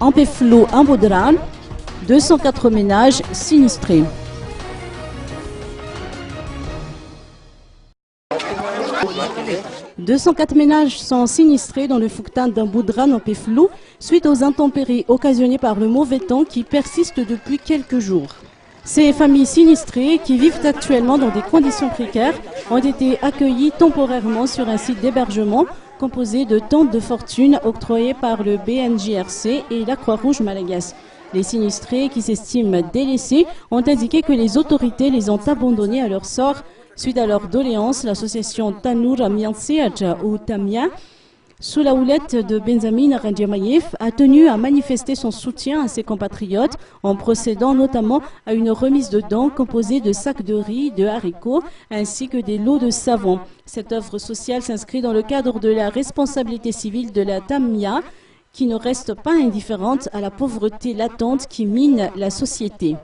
Ampeflo Amboudran, 204 ménages sinistrés. « 204 ménages sont sinistrés dans le Fouctan d'Amboudran en Peflou suite aux intempéries occasionnées par le mauvais temps qui persiste depuis quelques jours. Ces familles sinistrées, qui vivent actuellement dans des conditions précaires, ont été accueillies temporairement sur un site d'hébergement composé de tentes de fortune octroyées par le BNJRC et la Croix-Rouge malgache. Les sinistrés, qui s'estiment délaissés, ont indiqué que les autorités les ont abandonnés à leur sort. Suite à leur doléance, l'association Tanur Mianseadja ou Tamia, sous la houlette de Benjamin Randjamayev, a tenu à manifester son soutien à ses compatriotes en procédant notamment à une remise de dons composée de sacs de riz, de haricots ainsi que des lots de savon. Cette œuvre sociale s'inscrit dans le cadre de la responsabilité civile de la Tamia, qui ne reste pas indifférente à la pauvreté latente qui mine la société.